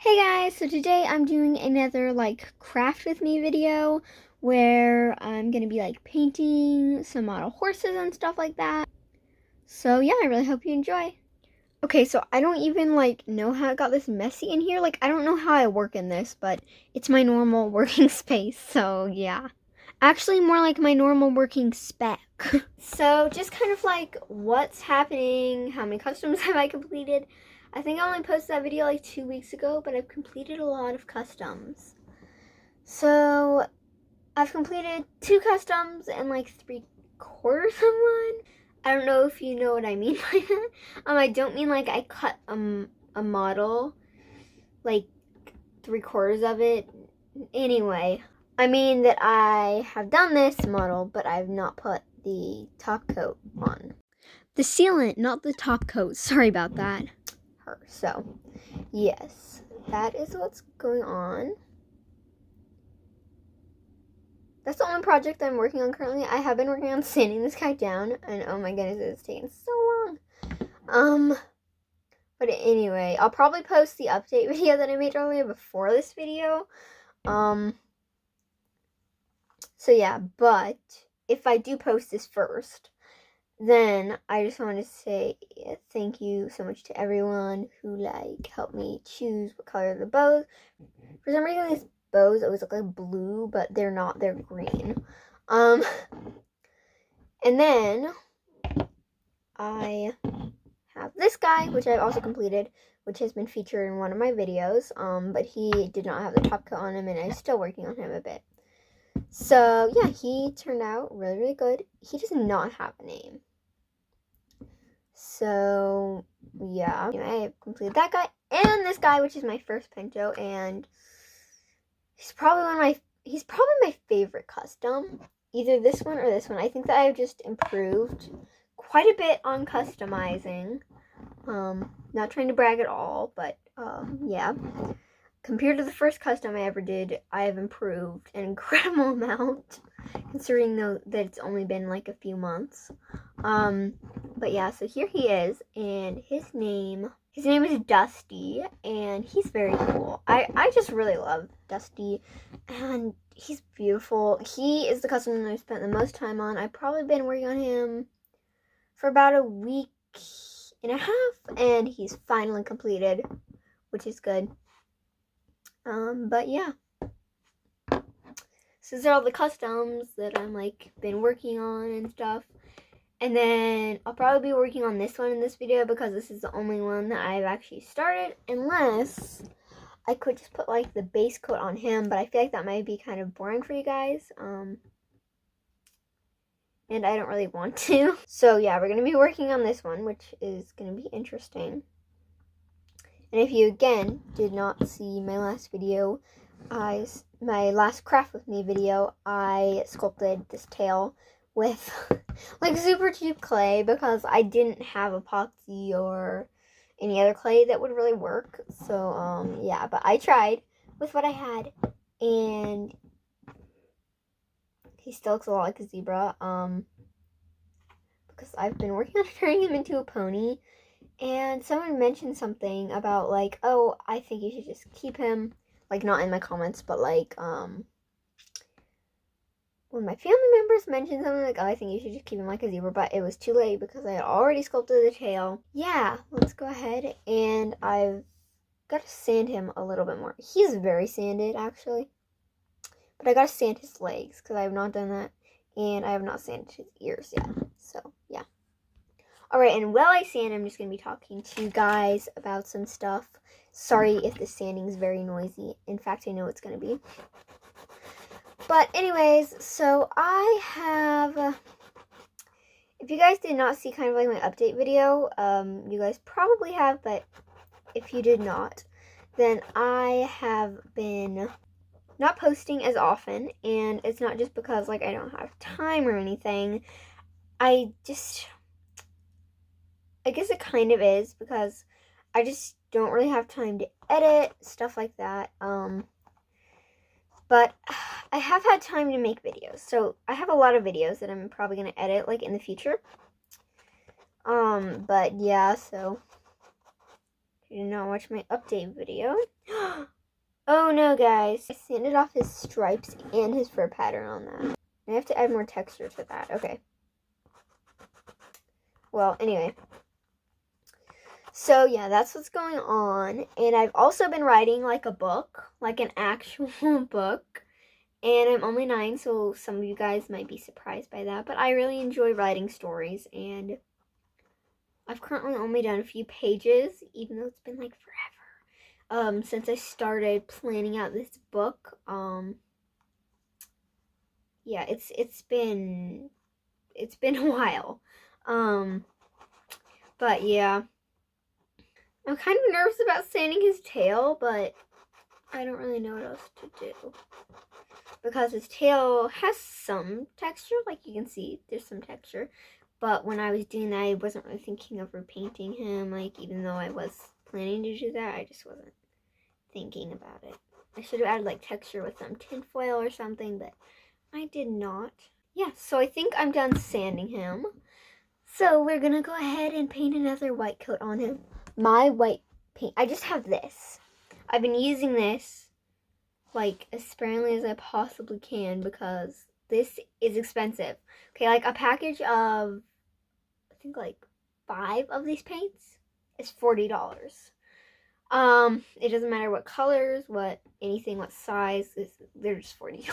Hey guys, so today I'm doing another craft with me video where I'm gonna be painting some model horses and stuff like that. So yeah, I really hope you enjoy. Okay, so I don't even know how it got this messy in here. I don't know how I work in this, but it's my normal working space, so yeah. Actually more like my normal working spec. So just kind of what's happening, how many customs have I completed? I think I only posted that video 2 weeks ago, but I've completed a lot of customs. So I've completed 2 customs and 3/4 of one. I don't know if you know what I mean by that. I don't mean I cut a model, like 3/4 of it. Anyway, I mean that I have done this model, but I've not put the top coat on. The sealant, not the top coat. Sorry about that. So, yes, that is what's going on. That's the only project I'm working on currently. I have been working on sanding this guy down, and oh my goodness, it's taken so long. But anyway, I'll probably post the update video that I made earlier before this video. So yeah, but if I do post this first, then I just want to say thank you so much to everyone who helped me choose what color the bows. For some reason these bows always look like blue, but they're not, they're green. And then I have this guy, which I've also completed, which has been featured in one of my videos. But he did not have the top coat on him, and I'm still working on him a bit. So yeah, he turned out really, really good. He does not have a name. So yeah, anyway, I have completed that guy and this guy, which is my first Pinto, and he's probably my favorite custom. Either this one or this one. I think that I've just improved quite a bit on customizing. Not trying to brag at all, but yeah. Compared to the first custom I ever did, I have improved an incredible amount, considering that it's only been a few months. But yeah, so here he is, and his name is Dusty, and he's very cool. I just really love Dusty, and he's beautiful. He is the custom that I've spent the most time on. I've probably been working on him for about a week and a half, and he's finally completed, which is good. But yeah. So these are all the customs that I'm been working on and stuff. And then I'll probably be working on this one in this video because this is the only one that I've actually started, unless I could just put the base coat on him, but I feel like that might be kind of boring for you guys. And I don't really want to. So yeah, we're gonna be working on this one, which is gonna be interesting. And if you again did not see my last video, my last craft with me video, I sculpted this tail with super cheap clay because I didn't have epoxy or any other clay that would really work. So yeah, but I tried with what I had, and he still looks a lot like a zebra. Because I've been working on turning him into a pony. And someone mentioned something about oh, I think you should just keep him. Not in my comments, but when my family members mentioned something oh, I think you should just keep him like a zebra, but it was too late because I had already sculpted the tail. Yeah, let's go ahead, and I've got to sand him a little bit more. He's very sanded, actually. But I got to sand his legs because I have not done that, and I have not sanded his ears yet. So, yeah. Alright, and while I sand, I'm just going to be talking to you guys about some stuff. Sorry if the sanding is very noisy. In fact, I know it's going to be. But anyways, so I have... if you guys did not see kind of my update video, you guys probably have, but if you did not, then I have been not posting as often, and it's not just because I don't have time or anything. I guess it kind of is because I just don't really have time to edit, stuff like that. But I have had time to make videos. So I have a lot of videos that I'm probably going to edit in the future. But yeah, so You did not watch my update video. Oh no, guys. I sanded off his stripes and his fur pattern on that. I have to add more texture to that. Okay. Well, anyway. So, yeah, that's what's going on. And I've also been writing, like, a book. Like, an actual book. And I'm only 9, so some of you guys might be surprised by that. But I really enjoy writing stories. And I've currently only done a few pages, even though it's been, like, forever. Since I started planning out this book. Yeah, it's been a while. But yeah. I'm kind of nervous about sanding his tail, but I don't really know what else to do. Because his tail has some texture, like you can see, there's some texture. But when I was doing that, I wasn't really thinking of repainting him, like, even though I was planning to do that, I just wasn't thinking about it. I should have added, like, texture with some tinfoil or something, but I did not. Yeah, so I think I'm done sanding him. So we're gonna go ahead and paint another white coat on him. My white paint, I just have this. I've been using this, like, as sparingly as I possibly can because this is expensive. Okay, like, a package of, I think, like, 5 of these paints is $40. It doesn't matter what colors, what size, they're just $40.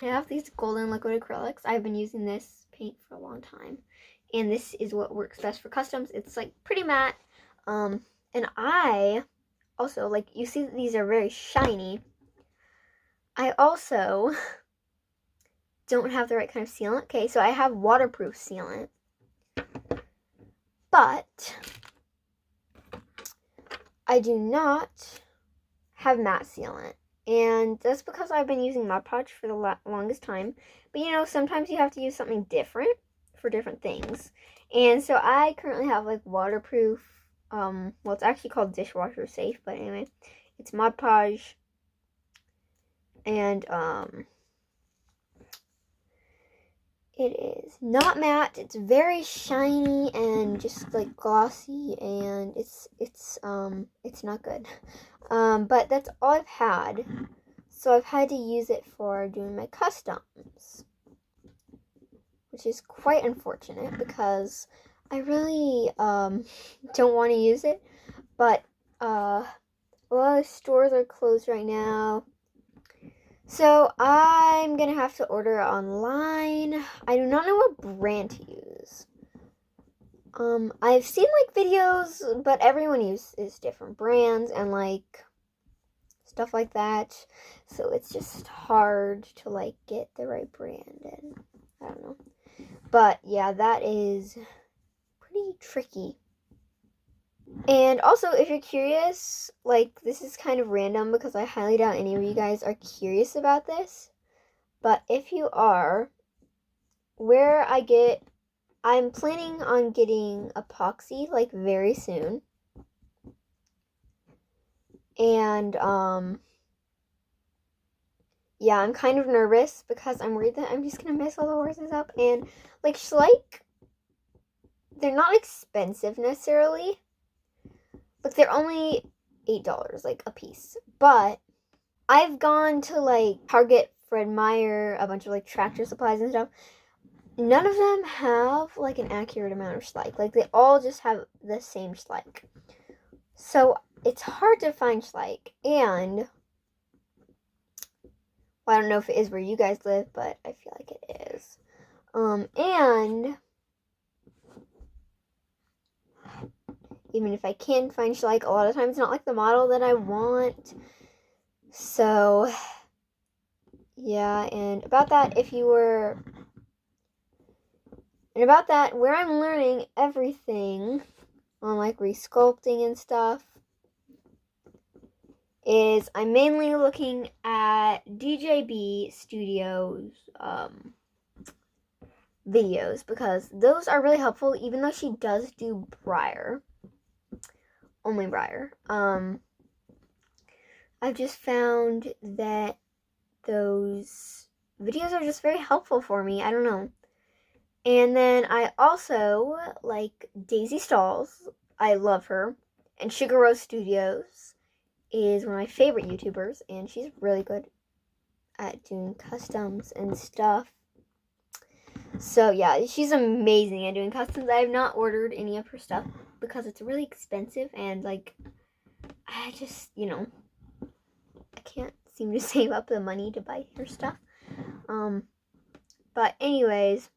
I have these golden liquid acrylics. I've been using this paint for a long time. And this is what works best for customs. It's, like, pretty matte. And I also, like, you see that these are very shiny. I also don't have the right kind of sealant. Okay, so I have waterproof sealant. But I do not have matte sealant. And that's because I've been using Mod Podge for the longest time. But, you know, sometimes you have to use something different for different things. And so I currently have, like, waterproof, well, it's actually called dishwasher safe, but anyway, it's Mod Podge. And, it is not matte. It's very shiny and just, like, glossy, and it's not good. But that's all I've had. So I've had to use it for doing my customs, which is quite unfortunate because I really don't want to use it. But a lot of stores are closed right now. So I'm going to have to order online. I do not know what brand to use. I've seen, like, videos, but everyone uses different brands and, like, stuff like that. So it's just hard to, like, get the right brand, and I don't know. But yeah, that is pretty tricky. And also, if you're curious, like, this is kind of random because I highly doubt any of you guys are curious about this. But if you are, I'm planning on getting epoxy, like, very soon. And, yeah, I'm kind of nervous because I'm worried that I'm just going to mess all the horses up. And, like, Schleich, they're not expensive necessarily. Like, they're only $8, like, a piece. But I've gone to, like, Target, Fred Meyer, a bunch of, like, Tractor Supplies and stuff. None of them have, like, an accurate amount of Schleich. Like, they all just have the same Schleich. So it's hard to find Schleich. And, well, I don't know if it is where you guys live, but I feel like it is. And even if I can find Schleich, a lot of times it's not, like, the model that I want. So, yeah, and about that, where I'm learning everything on, like, resculpting and stuff, is I'm mainly looking at DJB Studios videos because those are really helpful, even though she does do Breyer. Only Breyer. I've just found that those videos are just very helpful for me. I don't know. And then I also like Daisy Stalls. I love her. And Sugar Rose Studios is one of my favorite YouTubers, and she's really good at doing customs and stuff. So yeah, she's amazing at doing customs. I have not ordered any of her stuff because it's really expensive, and like, I just, I can't seem to save up the money to buy her stuff. But anyways,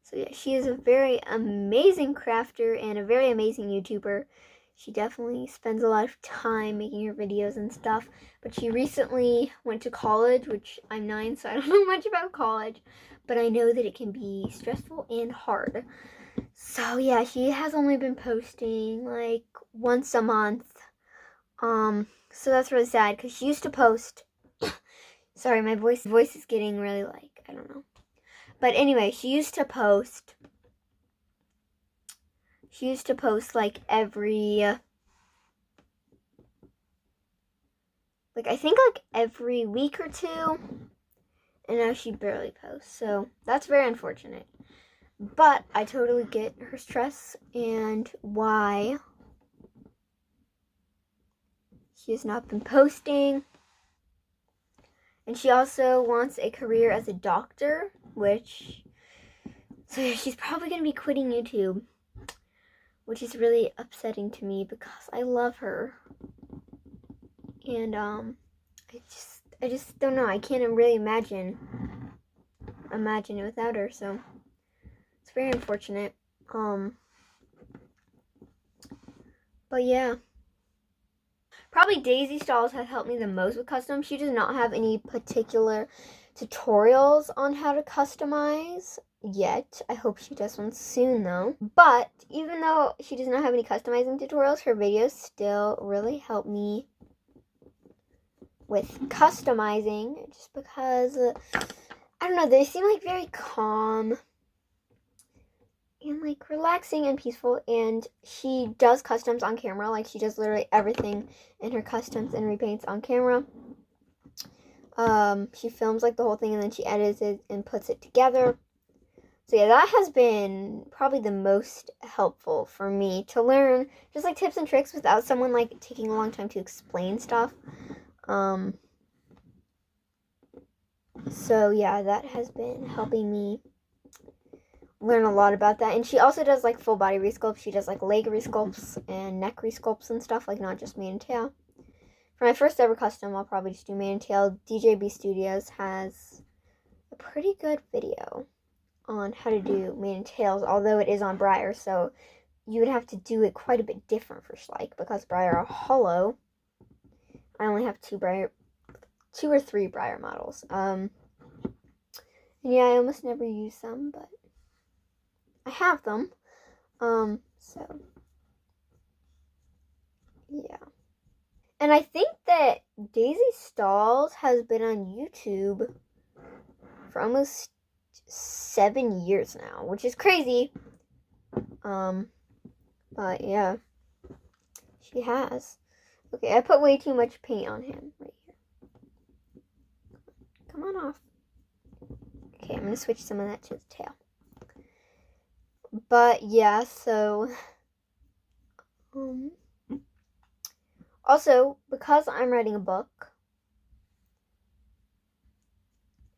so yeah, she is a very amazing crafter and a very amazing YouTuber. She definitely spends a lot of time making her videos and stuff, but she recently went to college, which I'm 9, so I don't know much about college, but I know that it can be stressful and hard. So yeah, she has only been posting like once a month. So that's really sad because she used to post. Sorry, my voice is getting really like, I don't know. But anyway, she used to post like every I think like every week or two, and now she barely posts. So that's very unfortunate. But I totally get her stress and why she has not been posting. And she also wants a career as a doctor, so she's probably going to be quitting YouTube, which is really upsetting to me because I love her. And I just don't know. I can't really imagine it without her, so it's very unfortunate. But yeah. Probably Daisy Stalls has helped me the most with customs. She does not have any particular tutorials on how to customize yet. I hope she does one soon though. But even though she does not have any customizing tutorials, her videos still really help me with customizing, just because I don't know, they seem like very calm and like relaxing and peaceful. And she does customs on camera. Like, she does literally everything in her customs and repaints on camera. She films like the whole thing and then she edits it and puts it together. So yeah, that has been probably the most helpful for me to learn just like tips and tricks without someone like taking a long time to explain stuff. So yeah, that has been helping me learn a lot about that. And she also does like full body resculpts. She does like leg resculpts and neck resculpts and stuff, like not just mane and tail. For my first ever custom, I'll probably just do mane and tail. DJB Studios has a pretty good video on how to do mane and tails, although it is on Breyer, so you would have to do it quite a bit different for Schleich because Breyer are hollow. I only have 2 or 3 Breyer models. And yeah, I almost never use them, but I have them. So yeah. And I think that Daisy Stalls has been on YouTube for almost 7 years now, which is crazy. But yeah, she has. Okay, I put way too much paint on him right here. Come on off. Okay, I'm gonna switch some of that to the tail. But yeah, so also, because I'm writing a book,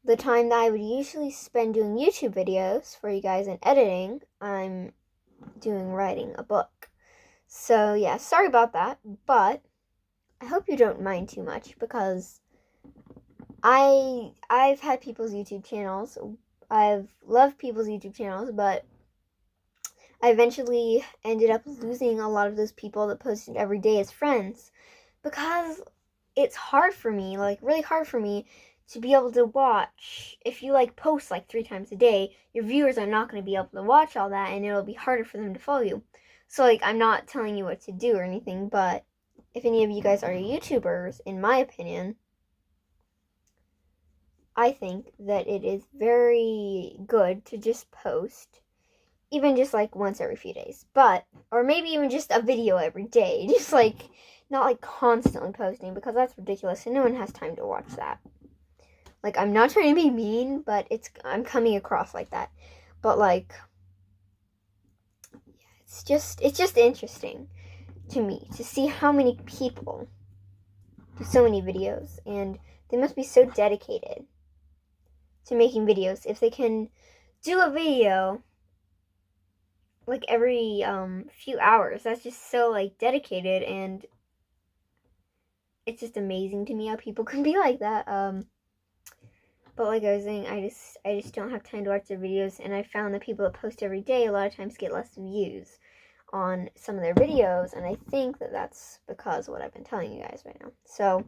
the time that I would usually spend doing YouTube videos for you guys and editing, I'm doing writing a book. So yeah, sorry about that, but I hope you don't mind too much because I've had people's YouTube channels. I've loved people's YouTube channels, but I eventually ended up losing a lot of those people that posted every day as friends because it's hard for me, like really hard for me to be able to watch. If you like post like 3 times a day, your viewers are not going to be able to watch all that and it'll be harder for them to follow you. So like, I'm not telling you what to do or anything, but if any of you guys are YouTubers, in my opinion, I think that it is very good to just post, even just like once every few days, or maybe even just a video every day, just like, not like constantly posting, because that's ridiculous and no one has time to watch that. Like, I'm not trying to be mean, but I'm coming across like that. But like, yeah, it's just interesting. to me to see how many people do so many videos, and they must be so dedicated to making videos if they can do a video like every few hours. That's just so like dedicated, and it's just amazing to me how people can be like that. But like I was saying, I just don't have time to watch their videos, and I found that people that post every day a lot of times get less views on some of their videos, and I think that that's because of what I've been telling you guys right now. So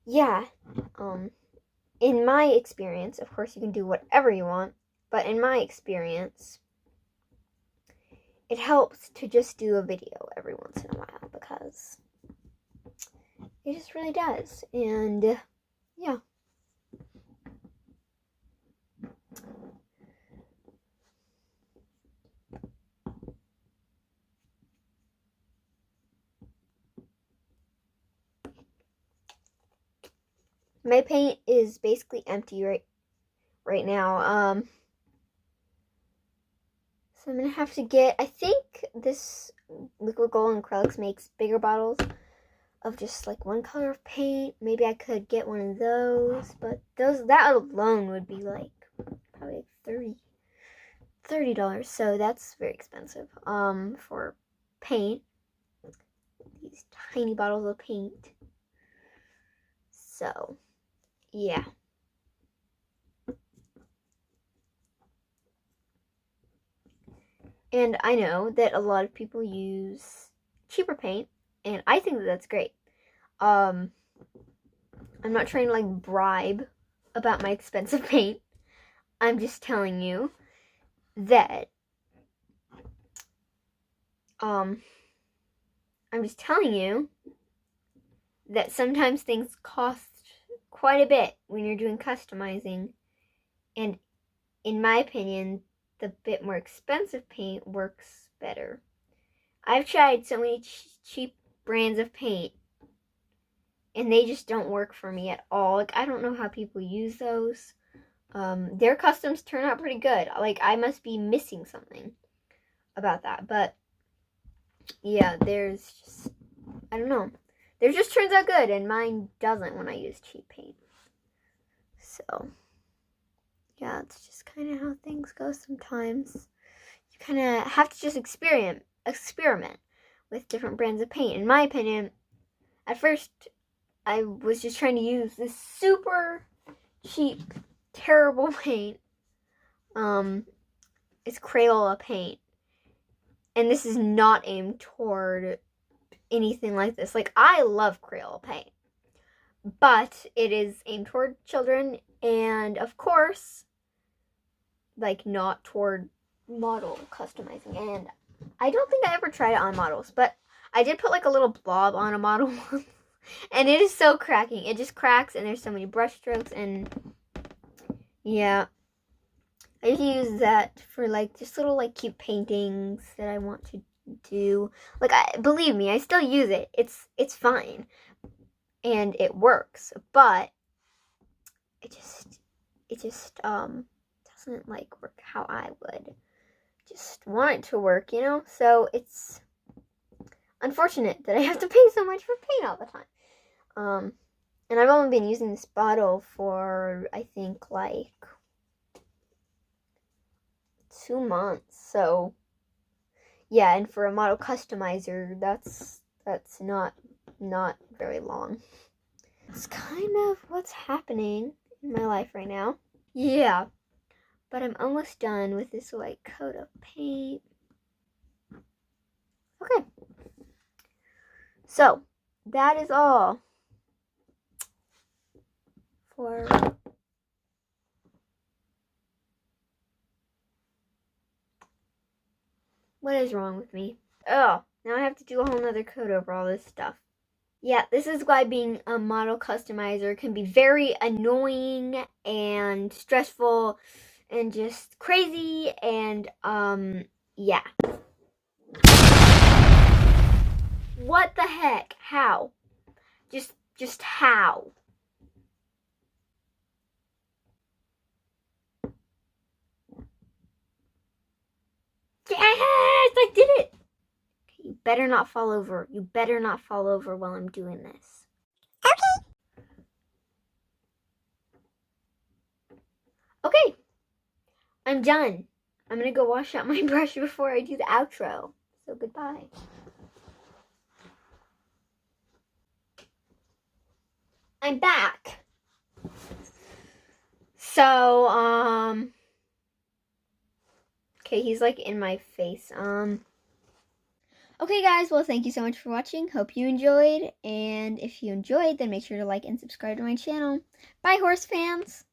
yeah, in my experience, of course you can do whatever you want, but in my experience, it helps to just do a video every once in a while, because it just really does. And yeah. My paint is basically empty right now. So I'm gonna have to get, I think this Liquid Gold and Acrylics makes bigger bottles of just like one color of paint. Maybe I could get one of those, but that alone would be like probably like $30. So that's very expensive for paint. These tiny bottles of paint. So yeah. And I know that a lot of people use cheaper paint, and I think that that's great. I'm not trying to like bribe about my expensive paint. I'm just telling you that sometimes things cost quite a bit when you're doing customizing, and in my opinion, the bit more expensive paint works better. I've tried so many cheap brands of paint, and they just don't work for me at all. Like, I don't know how people use those. Their customs turn out pretty good. Like, I must be missing something about that. But yeah, there's just, I don't know. Theirs just turns out good, and mine doesn't when I use cheap paint. So yeah, it's just kind of how things go sometimes. You kind of have to just experiment with different brands of paint. In my opinion, at first, I was just trying to use this super cheap, terrible paint. It's Crayola paint. And this is not aimed toward anything like this. Like, I love Crayola paint, but it is aimed toward children, and of course, like, not toward model customizing. And I don't think I ever tried it on models, but I did put like a little blob on a model once, and it is so cracking. It just cracks, and there's so many brush strokes, and yeah. I use that for like just little like cute paintings that I want to do. Like, believe me, I still use it. It's fine, and it works, but it just doesn't like work how I would just want it to work, you know? So it's unfortunate that I have to pay so much for paint all the time. And I've only been using this bottle for, I think, like 2 months. So yeah, and for a model customizer, that's not very long. It's kind of what's happening in my life right now. Yeah, but I'm almost done with this white coat of paint. Okay, so that is all for what is wrong with me? Oh, now I have to do a whole nother coat over all this stuff. Yeah, this is why being a model customizer can be very annoying and stressful and just crazy, and yeah. What the heck? How? Just how? Yes, I did it. You better not fall over. You better not fall over while I'm doing this. Okay. I'm done. I'm gonna go wash out my brush before I do the outro. So goodbye. I'm back. So, okay, he's like in my face. Okay guys, well thank you so much for watching. Hope you enjoyed. And if you enjoyed, then make sure to like and subscribe to my channel. Bye horse fans!